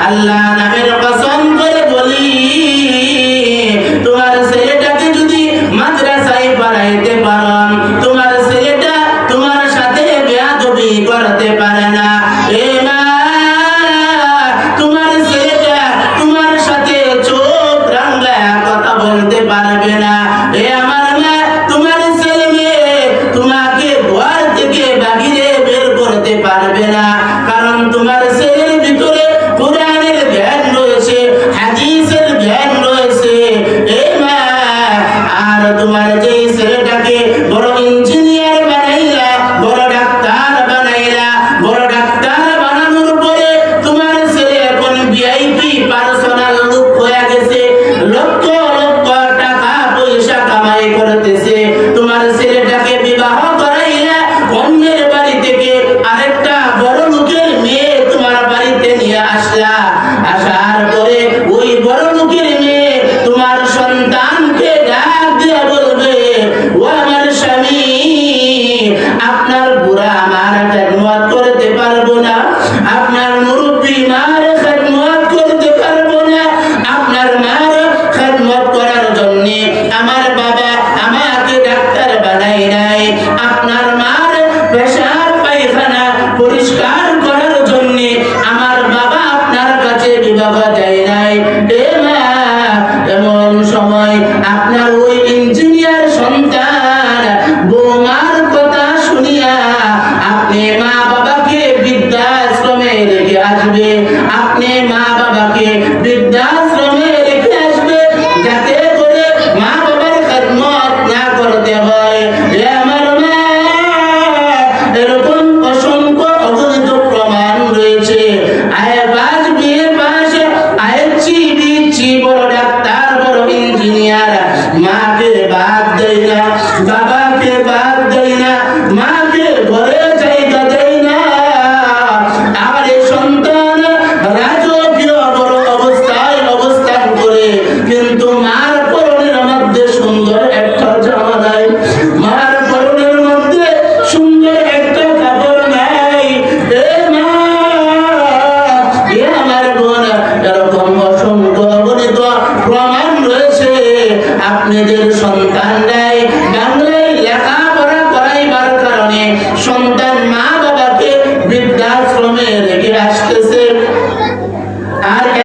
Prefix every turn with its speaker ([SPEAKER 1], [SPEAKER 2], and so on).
[SPEAKER 1] আল্লাহ নামের কসম করে বলি, তোমার ছেলেটাকে যদি মাদ্রাসায় পড়াইতে পারো, তোমার ছেলেটা তোমার সাথে বেয়াদবি করতে পারে না। তোমার ছেলেটা তোমার সাথে চোখ রাঙায়া কথা বলতে পারবে না। আমার মা, তোমার ছেলে মেয়ে তোমাকে ঘর থেকে বাহিরে বের করতে পারবে না, কারণ তোমার ছেলের ভিতরে কোরআনের জ্ঞান রয়েছে, হাদিসের জ্ঞান রয়েছে। আর তোমার যেই ছেলেটাকে বড় ইঞ্জিনিয়ার বানাইলা, বড় ডাক্তার বানাইলা, বড় ডাক্তার বানানোর পরে তোমার ছেলে এখন ভিআইপি পার্সোনাল লোক হয়ে গেছে, লক্ষ লক্ষ টাকা পয়সা কামাই করতেছে। তোমার ছেলেটাকে বিবাহ করাইলা, অন্যের বাড়ি থেকে আরেকটা বড় লোকের মেয়ে তোমার বাড়িতে নিয়ে আসলা। আসার পরে ওই বড় লোকের মেয়ে তোমার সন্তানকে ডাক দিয়ে বলবে, ও আমার স্বামী, আপনার বুড়া আমার খেদমত করতে পারবো না, আপনার মুরব্বী মার খেদমত করতে পারবো না, আপনার মার খেদমত করার জন্য আমার বাবা আমাকে ডাক্তার বানাই নাই, আপনার মার পেশাব পায়খানা পরিষ্কার করার জন্য আমার বাবা আপনার কাছে বিবাহ দেয় নাই। এমন সময় আপনার ওই ইঞ্জিনিয়ার সন্তান বৌমার কথা শুনিয়া আপনি মা বাবাকে বৃদ্ধাশ্রমে রেখে আসবে, আপনি মা বাবাকে বৃদ্ধাশ্রমে রেখে আসবে, যাতে করে মা বাবার খেদমত না করতে হয়। আমার মা, এরকম অসংখ্য অগণিত প্রমাণ রয়েছে। আয়াবাজ বিয়ে পাশে আয়েছি দিচ্ছি, বড় ডাক্তার বড় ইঞ্জিনিয়ার, মাকে বাদ দেয় না, বাবাকে বাদ দেয় না, মাকে ঘরে জায়গা দেয় না। আমার এই সন্তান রাজকীয় বড় অবস্থায় অবস্থান করে, কিন্তু মার পরনের মধ্যে সুন্দর একটা জামা নাই, মার পরনের মধ্যে সুন্দর একটা কাপড় নাই। মা, আমার বোন, এরকম অসংখ্য অগণিত প্রমাণ রয়েছে। আপনাদের সন্তান নাই